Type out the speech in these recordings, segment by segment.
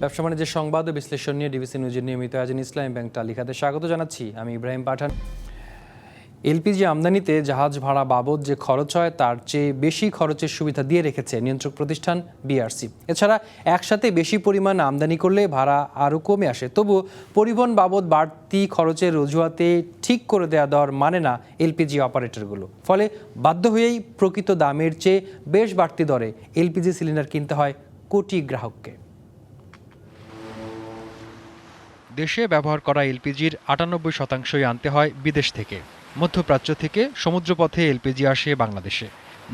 ব্যবসা বাণিজ্যের সংবাদ ও বিশ্লেষণ নিয়ে ডিবিসি নিউজের নিয়মিত আয়োজন ইসলামী ব্যাংক তালিকাতে স্বাগত জানাচ্ছি আমি ইব্রাহিম পাঠান। এলপিজি আমদানিতে জাহাজ ভাড়া বাবদ যে খরচ হয় তার চেয়ে বেশি খরচের সুবিধা দিয়ে রেখেছে নিয়ন্ত্রক প্রতিষ্ঠান বিআরসি। এছাড়া একসাথে বেশি পরিমাণ আমদানি করলে ভাড়া আরও কমে আসে, তবু পরিবহন বাবদ বাড়তি খরচের অজুহাতে ঠিক করে দেওয়া দেওয়ার মানে না এলপিজি অপারেটরগুলো। ফলে বাধ্য হয়েই প্রকৃত দামের চেয়ে বেশ বাড়তি দরে এলপিজি সিলিন্ডার কিনতে হয় কোটি গ্রাহককে। দেশে ব্যবহার করা এলপিজির ৯৮% আনতে হয় বিদেশ থেকে। মধ্যপ্রাচ্য থেকে সমুদ্রপথে এলপিজি আসে বাংলাদেশে।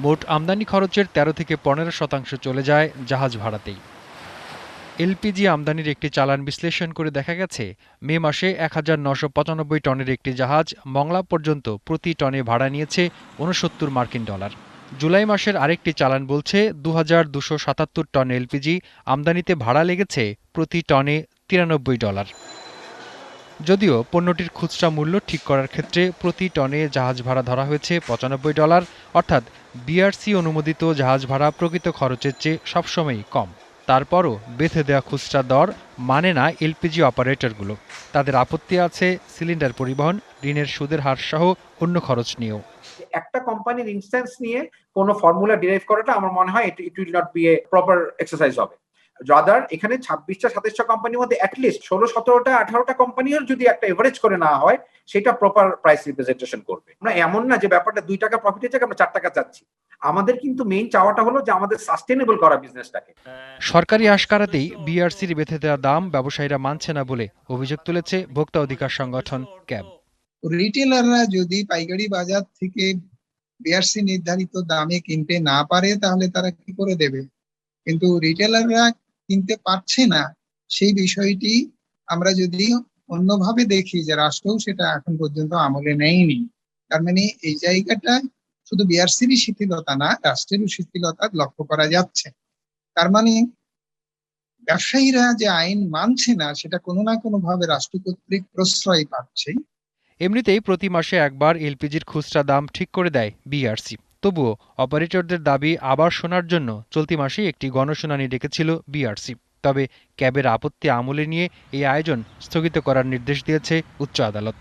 মোট আমদানি খরচের ১৩ থেকে ১৫% চলে যায় জাহাজ ভাড়াতেই। এলপিজি আমদানির একটি চালান বিশ্লেষণ করে দেখা গেছে, মে মাসে ১,৯৯৫ টনের একটি জাহাজ মংলা পর্যন্ত প্রতি টনে ভাড়া নিয়েছে $৬৯। জুলাই মাসের আরেকটি চালান বলছে ২,২৭৭ টন এলপিজি আমদানিতে ভাড়া লেগেছে প্রতি টনে $৯৩। যদিও পণ্যটির খুচরা মূল্য ঠিক করার ক্ষেত্রে প্রতি টনে জাহাজ ভাড়া ধরা হয়েছে $৯৫, অর্থাৎ বিআরসি অনুমোদিত জাহাজ ভাড়া প্রকৃত খরচের চেয়ে সবসময়ই কম। তারপরও বেঁধে দেওয়া খুচরা দর মানে না এলপিজি অপারেটরগুলো। তাদের আপত্তি আছে সিলিন্ডার পরিবহন, ঋণের সুদের হার সহ অন্য খরচ নিয়েও। একটা কোম্পানির ইনস্ট্যান্স নিয়ে কোনো ফর্মুলা ডিরাইভ করাটা আমার মনে হয় it will not be a proper exercise হবে। রাদার এখানে ২৬টা ২৭টা কোম্পানির মধ্যে অ্যাটলিস্ট ১৬, ১৭টা, 18টা কোম্পানির যদি একটা এভারেজ করে নেওয়া হয়, সেটা প্রপার প্রাইস রিপ্রেজেন্টেশন করবে। আমরা এমন না যে ব্যাপারটা ২ টাকা প্রফিটের জায়গায় আমরা ৪ টাকা চাচ্ছি। আমাদের কিন্তু মেইন চাওয়াটা হলো যে আমাদের সাস্টেনেবল করা বিজনেসটাকে। সরকারি আশকারাতেই বিআরসির বেঁধে দেওয়া দাম ব্যবসায়ীরা মানছে না বলে অভিযোগ তুলেছে ভোক্তা অধিকার সংগঠন ক্যাব। রিটেলাররা যদি পাইকারি বাজার থেকে বিআরসি নির্ধারিত দামে কিনতে না পারে তাহলে তারা কি করে দেবে? কিন্তু রিটেলাররা কিনতে পারছে না, সেই বিষয়টি আমরা যদি অন্যভাবে দেখি যে রাষ্ট্রও সেটা এখন পর্যন্ত আমলে নেয়নি, তার মানে এই জায়গাটা শুধু বিআরসিরই শিথিলতা না, রাষ্ট্রেরও শিথিলতা লক্ষ্য করা যাচ্ছে। তার মানে ব্যবসায়ীরা যে আইন মানছে না, সেটা কোনো না কোনো ভাবে রাষ্ট্র কর্তৃক প্রশ্রয় পাচ্ছে। এমনিতেই প্রতি মাসে একবার এলপিজির খুচরা দাম ঠিক করে দেয় বিআরসি। তবুও অপারেটরদের দাবি আবার শোনার জন্য চলতি মাসেই একটি গণশুনানি ডেকেছিল বিআরসি। তবে ক্যাবের আপত্তি আমলে নিয়ে এই আয়োজন স্থগিত করার নির্দেশ দিয়েছে উচ্চ আদালত।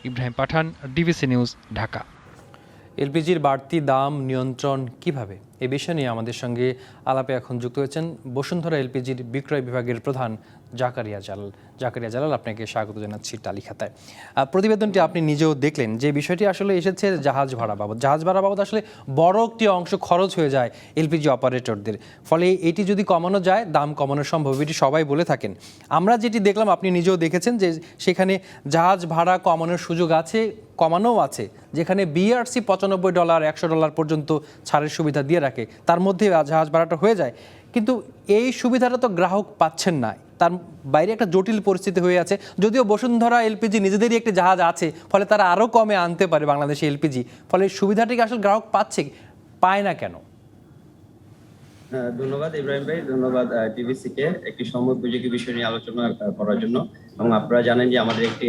ইব্রাহিম পাঠান, ডিবিসি নিউজ, ঢাকা। এলপিজির বাড়তি দাম নিয়ন্ত্রণ কিভাবে, এ বিষয় নিয়ে আমাদের সঙ্গে আলাপে এখন যুক্ত হয়েছেন বসুন্ধরা এলপিজির বিক্রয় বিভাগের প্রধান জাকারিয়া জালাল। জাকারিয়া জালাল, আপনাকে স্বাগত জানাচ্ছি তালিকাতায়। প্রতিবেদনটি আপনি নিজেও দেখলেন, যে বিষয়টি আসলে এসেছে জাহাজ ভাড়া বাবদ। জাহাজ ভাড়া বাবদ আসলে বড় একটি অংশ খরচ হয়ে যায় এলপিজি অপারেটরদের। ফলে এটি যদি কমানো যায়, দাম কমানো সম্ভব, এটি সবাই বলে থাকেন। আমরা যেটি দেখলাম, আপনি নিজেও দেখেছেন, যে সেখানে জাহাজ ভাড়া কমানোর সুযোগ আছে, কমানোও আছে, যেখানে বিআরসি $৯৫, $১০০ পর্যন্ত ছাড়ের সুবিধা দিয়ে রাখে, তার মধ্যে জাহাজ ভাড়াটা হয়ে যায়। কিন্তু এই সুবিধাটা তো গ্রাহক পাচ্ছেন না, তার বাইরে একটা জটিল পরিস্থিতি হয়ে আছে। যদিও বসুন্ধরা এলপিজি নিজেদেরই একটি জাহাজ আছে, ফলে তারা আরও কমে আনতে পারে বাংলাদেশে এলপিজি, ফলে সুবিধাটিকে আসলে গ্রাহক পায় না কেন? ধন্যবাদ ইব্রাহিম ভাই, ধন্যবাদ টিভিসি কে একটি সময়োপযোগী বিষয় নিয়ে আলোচনা করার জন্য। এবং আপনারা জানেন যে আমাদের একটি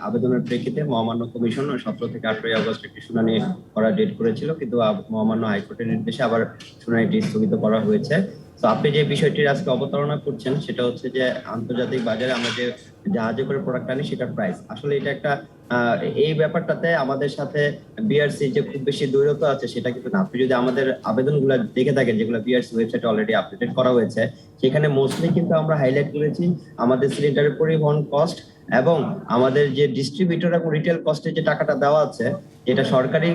আবেদনের প্রেক্ষিতে মহামান্য কমিশন ১৭ থেকে ১৮ আগস্ট একটি শুনানি করার ডেট করেছিল, কিন্তু মহামান্য হাইকোর্টের নির্দেশে আবার শুনানিটি স্থগিত করা হয়েছে। তো আপনি যে বিষয়টির আজকে অবতারণা করছেন সেটা হচ্ছে যে আন্তর্জাতিক বাজারে আমরা যে জাহাজে করে প্রোডাক্ট আনি সেটার প্রাইস, আসলে এটা একটা এই ব্যাপারটাতে আমাদের সাথে বিআরসি যে খুব বেশি দূরত্ব আছে সেটা কিন্তু না। আপনি যদি আমাদের আবেদনগুলো দেখে থাকেন, যেগুলো বিআরসি ওয়েবসাইটে অলরেডি আপডেট করা হয়েছে, সেখানে মোস্টলি কিন্তু আমরা হাইলাইট করেছি আমাদের সিলিন্ডারের পরিবহন কস্ট এবং আমাদের যে ডিস্ট্রিবিউটর এবং রিটেল কস্টে যে টাকাটা দেওয়া আছে, যেটা সরকারি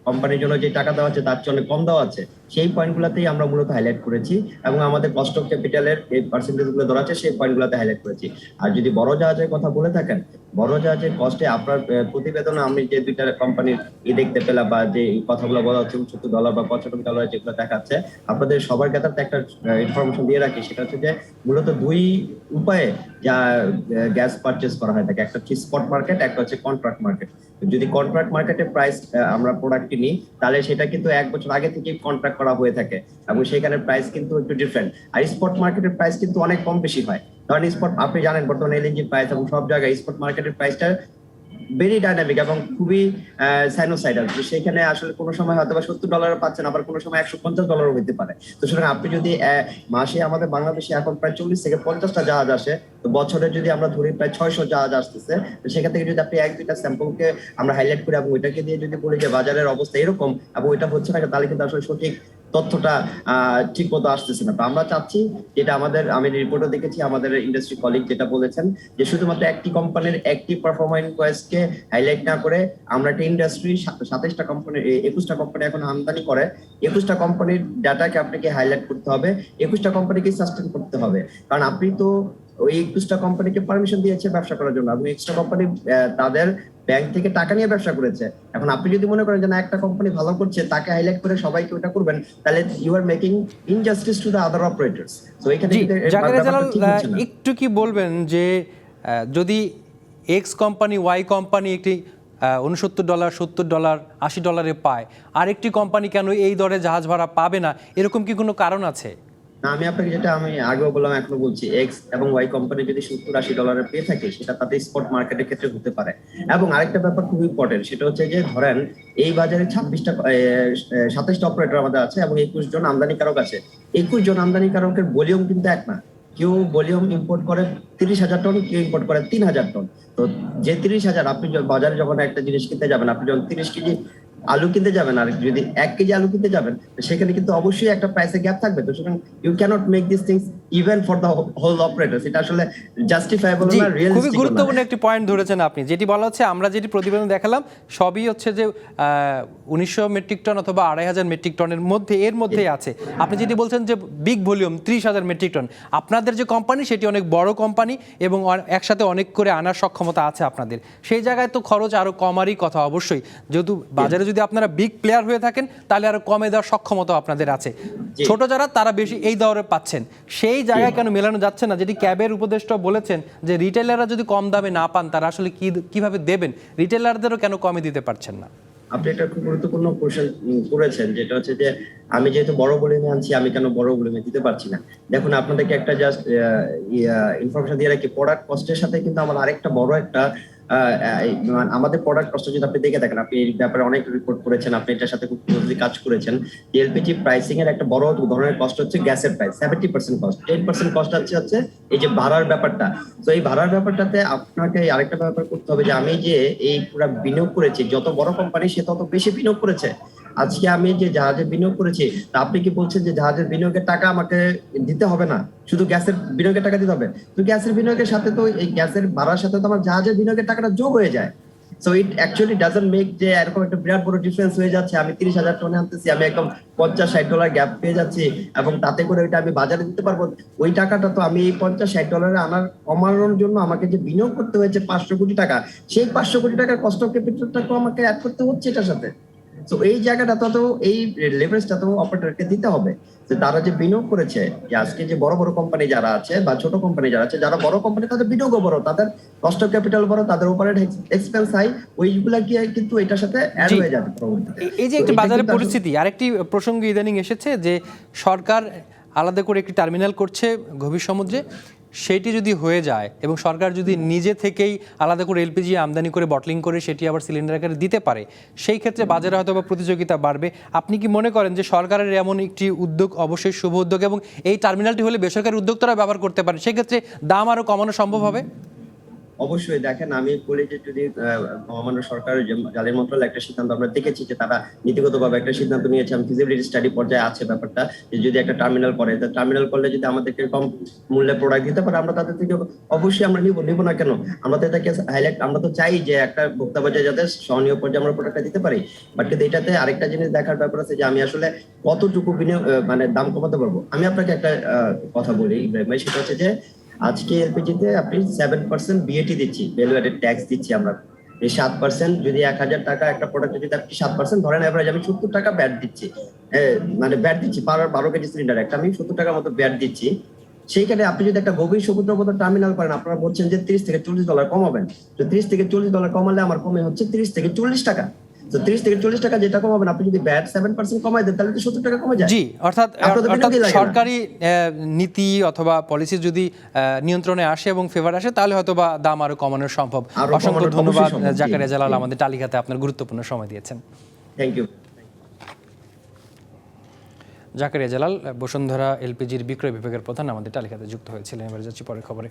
কোম্পানির জন্য যে টাকা দেওয়া আছে তার চেয়ে অনেক কম দেওয়া আছে, সেই পয়েন্টগুলোতেই আমরা মূলত হাইলাইট করেছি এবং আমাদের কস্ট অফ ক্যাপিটালের এই পার্সেন্টেজগুলো ধরা আছে সেই পয়েন্টগুলোতে হাইলাইট করেছি। আর যদি বড় জাহাজের কথা বলে থাকেন, বড় জাহাজের কস্টে আপনার প্রতিবেদনে আমি যে দুইটা কোম্পানির দেখতে পেলাম বা যে কথাগুলো বলা হচ্ছে $৬৯ বা $৯৫ যেগুলো দেখাচ্ছে, আপনাদের সবার ক্ষেত্রে একটা ইনফরমেশন দিয়ে রাখি, সেটা হচ্ছে যে মূলত দুই উপায়ে যা গ্যাস পারচেস করা হয় থাকে, একটা হচ্ছে স্পট মার্কেট, একটা হচ্ছে কন্ট্রাক্ট মার্কেট। যদি কন্ট্রাক্ট মার্কেটের প্রাইস আমরা প্রোডাক্ট কিনি, তাহলে সেটা কিন্তু 1 বছর আগে থেকে কন্ট্রাক্ট করা হয়ে থাকে এবং সেখানে প্রাইস কিন্তু একটু ডিফারেন্ট। আর স্পট মার্কেটের প্রাইস কিন্তু অনেক কম বেশি হয়, কারণ স্পট আপনি জানেন বর্তমানে এলএনজি প্রাইস এবং সব জায়গায় স্পট মার্কেটের প্রাইসটা ভেরি ডাইনামিক এবং খুবই সাইনোসাইডাল। তো সেখানে আসলে কোনো সময় হয়তো বা $70 পাচ্ছেন, আবার কোনো সময় $150 হতে পারে। তো সুতরাং আপনি যদি মাসে আমাদের বাংলাদেশে এখন প্রায় 40 থেকে 50টা জাহাজ আসে, তো বছরে যদি আমরা ধরি প্রায় 600 জাহাজ আসতেছে, তো সেখান থেকে যদি আপনি 1-2টা স্যাম্পলকে আমরা হাইলাইট করি এবং ওইটাকে দিয়ে যদি বলি যে বাজারের অবস্থা এরকম এবং ওইটা হচ্ছে না, তাহলে কিন্তু আসলে সঠিক তথ্যটা ঠিক মতো আসতেছে না। তো আমরা চাচ্ছি, যেটা আমি রিপোর্টও দেখেছি, আমাদের ইন্ডাস্ট্রি কলিগ যেটা বলেছেন যে শুধুমাত্র একটি কোম্পানির একটি পারফরম্যান্স কে হাইলাইট না করে আমরা একটা ইন্ডাস্ট্রি 27টা কোম্পানি 21টা কোম্পানি এখন আমদানি করে, 21টা কোম্পানির ডাটাকে আপনাকে হাইলাইট করতে হবে, 21টা কোম্পানিকে সাস্টেন করতে হবে। কারণ আপনি তো ওই 21টা কোম্পানিকে পারমিশন দিয়েছে ব্যবসা করার জন্য এবং এক্সট্রা কোম্পানি তাদের ব্যাংক থেকে টাকা নিয়ে ব্যবসা করেছে। এখন আপনি যদি মনে করেন যে না, একটা কোম্পানি ভালো করছে, তাকে হাইলাইট করে সবাইকে ওটা করবেন, তাহলে you are making injustice to the other operators. So এখানে জাকারিয়া জালাল একটু কি বলবেন যে যদি এক্স কোম্পানি ওয়াই কোম্পানি একটি $69, $70, $80 পায়, আরেকটি কোম্পানি কেন এই দরে জাহাজ ভাড়া পাবে না, এরকম কি কোনো কারণ আছে? না, আমি আপনাকে যেটা আমি আগেও বললাম, এখনো বলছি, এক্স এবং ওয়াই কোম্পানি যদি $70-80 পেয়ে থাকে, সেটা তাদের স্পট মার্কেটের ক্ষেত্রে হতে পারে। এবং আরেকটা ব্যাপার খুব ইম্পর্টেন্ট, সেটা হচ্ছে যে ধরেন এই বাজারে 27টা অপারেটর আমাদের আছে এবং 21 জন আমদানিকারক আছে। 21 জন আমদানিকারকের ভলিউম কিন্তু এক না। কেউ ভলিউম ইম্পোর্ট করে 30,000 টন, কেউ ইম্পোর্ট করে 3,000 টন। তো যে 30,000, আপনি বাজারে যখন একটা জিনিস কিনতে যাবেন, আপনি যখন 30 কেজি আলু কিনতে যাবেন আর যদি 1 কেজি আলু কিনতে যাবেন, সেখানে কিন্তু অবশ্যই একটা প্রাইসের গ্যাপ থাকবে। তো সুতরাং you can't make this things even for the whole operators. এটা আসলে জাস্টিফাইবল না, রিয়েলিস্টিক। খুবই গুরুত্বপূর্ণ একটি পয়েন্ট ধরেছেন আপনি, যেটি বলা হচ্ছে আমরা যেটি প্রতিবেদন দেখালাম সবই হচ্ছে যে 1900 মেট্রিক টন অথবা 2500 মেট্রিক টনের মধ্যে, এর মধ্যেই আছে। আপনি যেটি বলছেন যে বিগ ভলিউম 30,000 মেট্রিক টন, আপনাদের যে কোম্পানি সেটি অনেক বড় কোম্পানি এবং একসাথে অনেক করে আনার সক্ষমতা আছে আপনাদের, সেই জায়গায় তো খরচ আরো কমারই কথা অবশ্যই। যেহেতু বাজারে যদি আপনারা বিগ প্লেয়ার হয়ে থাকেন, তাহলে আরো কমে দেওয়ার সক্ষমতা আপনাদের আছে। ছোট যারা, তারা বেশি এই দরে পাচ্ছেন, সেই জায়গায় কেন মেলানো যাচ্ছে না? যেটি ক্যাবের উপদেষ্টা বলেছেন যে রিটেলাররা যদি কম দামে না পান, তারা আসলে কিভাবে দেবেন, রিটেলারদেরও কেন কমে দিতে পারছেন না? আপনি একটা খুব গুরুত্বপূর্ণ কোশ্চেন করেছেন, যেটা হচ্ছে যে আমি যেহেতু বড় ভলিউমে আনছি, আমি কেন বড় ভলিউমে দিতে পারছি না। দেখুন, আপনাদেরকে একটা জাস্ট ইনফরমেশন দিয়ে রাখি, প্রোডাক্ট কস্টের সাথে কিন্তু আমার আরেকটা বড় একটা আমাদের প্রোডাক্ট কস্ট যদি আপনি দেখে থাকেন, আপনি এই ব্যাপারে অনেক রিপোর্ট করেছেন, আপনি এটার সাথে খুব ক্লোজলি কাজ করেছেন। এলপিজি প্রাইসিং এর একটা বড় ধরনের কস্ট হচ্ছে গ্যাসের প্রাইস, 70% কস্ট, 10% কস্ট হচ্ছে এই যে ভাড়ার ব্যাপারটা। তো এই ভাড়ার ব্যাপারটাতে আপনাকে আরেকটা ব্যাপার করতে হবে যে আমি যে এই পুরো বিনিয়োগ করেছি, যত বড় কোম্পানি সে তত বেশি বিনিয়োগ করেছে। আজকে আমি যে জাহাজে বিনিয়োগ করেছি, তা আপনি কি বলছেন যে জাহাজের বিনিয়োগের টাকা আমাকে দিতে হবে না, শুধু গ্যাসের বিনিয়োগের টাকা দিতে হবে? তো গ্যাসের বিনিয়োগের সাথে তো এই গ্যাসের ভাড়ার সাথে তো আমার জাহাজের বিনিয়োগের টাকাটা যোগ হয়ে যায়। So it actually doesn't make যে এরকম একটা বিরাট বড় ডিফারেন্স হয়ে যাচ্ছে। আমি 30,000 টনে আনতেছি, আমি একদম $50-60 গ্যাপ পেয়ে যাচ্ছি এবং তাতে করে ওইটা আমি বাজারে দিতে পারবো। ওই টাকাটা তো আমি এই $50-60 আনার কমানোর জন্য আমাকে যে বিনিয়োগ করতে হয়েছে 500 কোটি টাকা, সেই 500 কোটি টাকার কস্ট অফ ক্যাপিটালটাকে আমাকে অ্যাড করতে হচ্ছে এটার সাথে। তো এই জায়গাটা তো এই লেভারেজটা তো অপারেটরকে দিতে হবে, যে তারা যে বিনিয়োগ করেছে, যে আজকে যে বড় বড় কোম্পানি যারা আছে বা ছোট কোম্পানি যারা আছে, যারা বড় কোম্পানি তাদের বিনিয়োগও বড়, তাদের কস্ট অফ ক্যাপিটাল বড়, তাদের অপারেটিং এক্সপেন্স হাই, ওইগুলা কি কিন্তু এটার সাথে অ্যাড হয়ে যাবে পরবর্তীতে। এই যে একটা বাজারের পরিস্থিতি, আরেকটি প্রসঙ্গ ইদানিং এসেছে যে সরকার আলাদা করে একটি টার্মিনাল করছে গভীর সমুদ্রে, সেটি যদি হয়ে যায় এবং সরকার যদি নিজে থেকেই আলাদা করে এলপিজি আমদানি করে বটলিং করে সেটি আবার সিলিন্ডার আকারে দিতে পারে, সেই ক্ষেত্রে বাজারে হয়তো বা প্রতিযোগিতা বাড়বে। আপনি কি মনে করেন যে সরকারের এমন একটি উদ্যোগ অবশ্যই শুভ উদ্যোগ এবং এই টার্মিনালটি হলে বেসরকারি উদ্যোক্তারা ব্যবহার করতে পারে, সেক্ষেত্রে দাম আরও কমানো সম্ভব হবে? অবশ্যই। দেখেন, আমি বলি যে যদি মহামান্য সরকারের যে জ্বালানি মন্ত্রণালয় একটা সিদ্ধান্ত আমরা দেখেছি যে তারা নীতিগতভাবে একটা সিদ্ধান্ত নিয়েছে, আমি ফিজিবিলিটি স্টাডি পর্যায়ে আছে ব্যাপারটা, যে যদি একটা টার্মিনাল করে, টার্মিনাল করলে যদি আমাদেরকে কম মূল্যে প্রোডাক্ট দিতে পারে, আমরা তাদের থেকে অবশ্যই আমরা নিব না কেন? আমরা তো এটাকে হাইলাইট, আমরা তো চাই যে একটা ভোক্তা পর্যায়ে যাতে সহনীয় পর্যায়ে আমরা প্রোডাক্টটা দিতে পারি। বাট কিন্তু এটাতে আরেকটা জিনিস দেখার ব্যাপার আছে যে আমি আসলে কতটুকু বিনিয়োগ মানে দাম কমাতে পারবো। আমি আপনাকে একটা কথা বলি ইব্রাহিম ভাই, সেটা হচ্ছে যে আজকে এলপিজিতে আপনি 7% বিএটি দিচ্ছি, ভ্যালু অ্যাডেড ট্যাক্স দিচ্ছি আমরা। এই 7% যদি 1,000 টাকা একটা প্রোডাক্ট, যদি আপনি 7% ধরেন, এভারেজ আমি 70 টাকা ব্যাট দিচ্ছি, মানে ব্যাট দিচ্ছি 12 কেজি সিলিন্ডার একটা, আমি 70 টাকার মতো ব্যাট দিচ্ছি। সেইখানে আপনি যদি একটা গভীর সমুদ্রপথ টার্মিনাল করেন, আপনারা বলছেন যে $30 থেকে $40 কমাবেন। তো $30 থেকে $40 কমালে আমার কমে হচ্ছে $30 থেকে $40 টাকা। তো 30 থেকে 40 টাকা যেটা কমাবেন, আপনি যদি ভ্যাট 7% কমাই দেন তাহলে তো 70 টাকা কমে যায়। জি, অর্থাৎ আপনার তো বিনিয়োগই লাগে না। সরকারি নীতি অথবা পলিসি যদি নিয়ন্ত্রণে আসে এবং ফেভার আসে তাহলে হয়তো বা দাম আরো কমানো সম্ভব। আরো অসংখ্য কমানো ধন্যবাদ অবশ্যই সম্ভব। জি, জাকারিয়া জালাল, জি। আমাদের তালিকাতে আপনার গুরুত্বপূর্ণ সময় দিয়েছেন। Thank you. জাকারিয়া জালাল বসুন্ধরা এলপিজির বিক্রয় বিভাগের প্রধান আমাদের তালিকাতে যুক্ত হয়েছিলেন। এবারে যাচ্ছি পরের খবরে।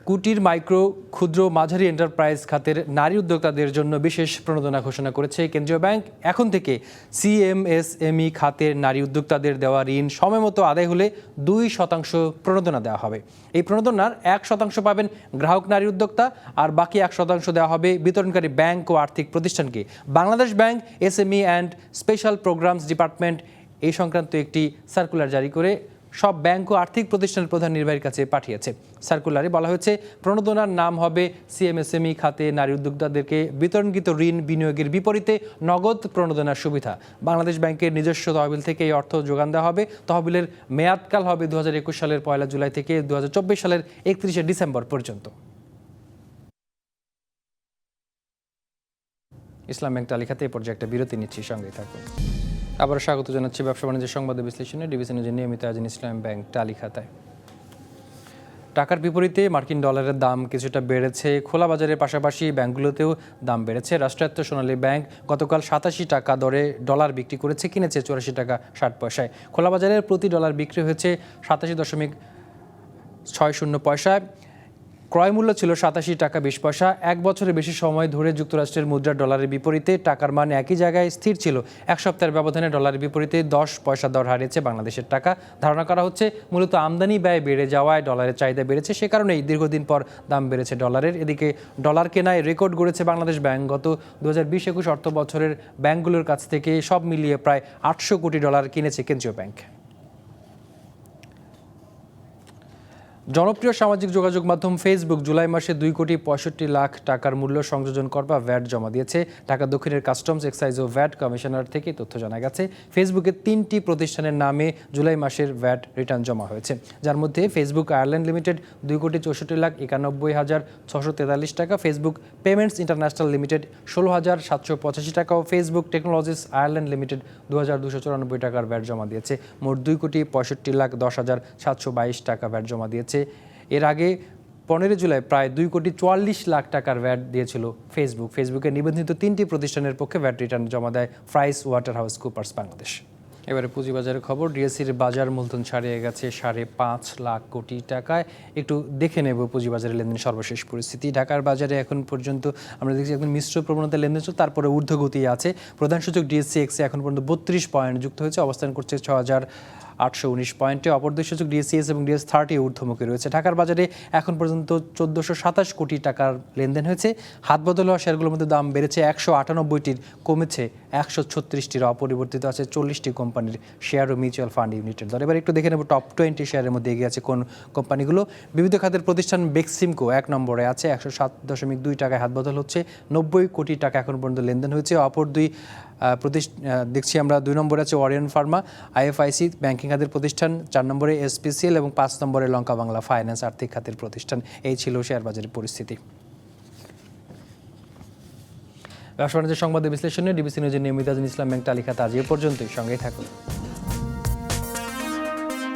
কুটির, মাইক্রো, ক্ষুদ্র, মাঝারি এন্টারপ্রাইজ খাতের নারী উদ্যোক্তাদের জন্য বিশেষ প্রণোদনা ঘোষণা করেছে কেন্দ্রীয় ব্যাংক। এখন থেকে সিএমএসএমই খাতের নারী উদ্যোক্তাদের দেওয়া ঋণ সময়মতো আদায় হলে 2% প্রণোদনা দেওয়া হবে। এই প্রণোদনার 1% পাবেন গ্রাহক নারী উদ্যোক্তা, আর বাকি 1% দেওয়া হবে বিতরণকারী ব্যাংক ও আর্থিক প্রতিষ্ঠানকে। Bangladesh bank SME and special programs department এই সংক্রান্ত একটি সার্কুলার জারি করে সব ব্যাংক ও আর্থিক প্রতিষ্ঠানের প্রধান নির্বাহীর কাছে পাঠিয়েছে। সার্কুলারে বলা হয়েছে, প্রণোদনার নাম হবে সিএমএসএমই খাতে নারী উদ্যোক্তাদেরকে বিতরণকৃত ঋণ বিনিয়োগের বিপরীতে নগদ প্রণোদনার সুবিধা। বাংলাদেশ ব্যাংকের নিজস্ব তহবিল থেকে এই অর্থ যোগান দেওয়া হবে। তহবিলের মেয়াদকাল হবে 2021 সালের 1 জুলাই থেকে 2024 সালের 31 ডিসেম্বর পর্যন্ত। ইসলাম ব্যাংক তালিকাতে এই পর্যায়ে একটা বিরতি নিচ্ছি, সঙ্গেই থাকুন। আবার স্বাগত জানাচ্ছি ব্যবসা বাণিজ্যের সংবাদ বিশ্লেষণে ডিবিসি নিউজের নিয়মিত আয়োজন ইসলাম ব্যাংক তালিকাতায়। টাকার বিপরীতে মার্কিন ডলারের দাম কিছুটা বেড়েছে। খোলা বাজারের পাশাপাশি ব্যাংকগুলোতেও দাম বেড়েছে। রাষ্ট্রায়ত্ত সোনালী ব্যাংক গতকাল 87 টাকা দরে ডলার বিক্রি করেছে, কিনেছে 84 টাকা 60 পয়সায়। খোলা বাজারে প্রতি ডলার বিক্রি হয়েছে 87.60 পয়সায়। ক্রয় মূল্য ছিল 87 টাকা 20 পয়সা। 1 বছরের বেশি সময় ধরে যুক্তরাষ্ট্রের মুদ্রা ডলারের বিপরীতে টাকার মান একই জায়গায় স্থির ছিল। এক সপ্তাহের ব্যবধানে ডলারের বিপরীতে 10 পয়সা দর হারিয়েছে বাংলাদেশের টাকা। ধারণা করা হচ্ছে মূলত আমদানি ব্যয় বেড়ে যাওয়ায় ডলারের চাহিদা বেড়েছে, সে কারণেই দীর্ঘদিন পর দাম বেড়েছে ডলারের। এদিকে ডলার কেনায় রেকর্ড গড়েছে বাংলাদেশ ব্যাংক। গত 2020-21 অর্থ বছরের ব্যাংকগুলোর কাছ থেকে সব মিলিয়ে প্রায় 800 কোটি ডলার কিনেছে কেন্দ্রীয় ব্যাংক। জনপ্রিয় সামাজিক যোগাযোগ মাধ্যম ফেসবুক জুলাই মাসে 2,65,00,000 টাকার মূল্য সংযোজন কর বা ভ্যাট জমা দিয়েছে। ঢাকা দক্ষিণের কাস্টমস, এক্সাইজ ও ভ্যাট কমিশনার থেকে তথ্য জানা গেছে। ফেসবুকের 3টি প্রতিষ্ঠানের নামে জুলাই মাসের ভ্যাট রিটার্ন জমা হয়েছে, যার মধ্যে ফেসবুক আয়ারল্যান্ড লিমিটেড 2,64,91,643 টাকা, ফেসবুক পেমেন্টস ইন্টারন্যাশনাল লিমিটেড 16,785 টাকা ও ফেসবুক টেকনোলজিস আয়ারল্যান্ড লিমিটেড 2,294 টাকার ভ্যাট জমা দিয়েছে। মোট 2,65,10,722 টাকা ভ্যাট জমা দিয়েছে। এর আগে 15 জুলাই প্রায় 2,44,00,000 টাকার ভ্যাট দিয়েছিল ফেসবুক। ফেসবুকের নিবন্ধিত 3টি প্রতিষ্ঠানের পক্ষে ভ্যাট রিটার্ন জমা দেয় price water house Cooper's Bangladesh. এবারে পুঁজিবাজারের খবর। ডিএসসির বাজার মূলধন ছাড়িয়ে গেছে 5.5 লাখ কোটি টাকায়। একটু দেখে নেব পুঁজিবাজারের লেনদেন সর্বশেষ পরিস্থিতি। ঢাকার বাজারে এখন পর্যন্ত আমরা দেখছি একদম মিশ্র প্রবণতা লেনদেন চলছে, তারপরে ঊর্ধ্বগতি আছে। প্রধান সূচক ডিএসসি এক্সে এখন পর্যন্ত 32 পয়েন্ট যুক্ত হয়েছে, অবস্থান করছে 6,819 পয়েন্টে। অপর দুই সূচক ডিএসসিএস এবং ডিএস 30 ঊর্ধ্বমুখী রয়েছে। ঢাকার বাজারে এখন পর্যন্ত 1427 কোটি টাকার লেনদেন হয়েছে। হাত বদল হওয়া শেয়ারগুলোর মধ্যে দাম বেড়েছে 198টির, কমেছে 136টির। অপরিবর্তিত আছে 40টি কোম্পানির শেয়ার ও মিউচুয়াল ফান্ড ইউনিটের দর। এবার একটু দেখে নেব টপ 20 শেয়ারের মধ্যে এগিয়ে আছে কোন কোম্পানিগুলো। বিবিধ খাতের প্রতিষ্ঠান বেক্সিমকো 1 নম্বরে আছে, 107.2 টাকায় হাত বদল হচ্ছে। 90 কোটি টাকা এখন পর্যন্ত লেনদেন হয়েছে। অপর দুই দেখছি আমরা 2 নম্বরে আছে ওরিয়ন ফার্মা, আইএফআইসি ব্যাংকিং খাতের প্রতিষ্ঠান, 4 নম্বরে এসপিসিএল এবং 5 নম্বরে লঙ্কা বাংলা ফাইন্যান্স আর্থিক খাতের প্রতিষ্ঠান। এই ছিল শেয়ার বাজারের পরিস্থিতি। ব্যবসা বাণিজ্যের সংবাদের বিশ্লেষণে ডিবিসি নিউজের নিয়মিত ইসলাম ব্যাংক তালিকাতে আজ এ পর্যন্তই। সঙ্গেই থাকুন।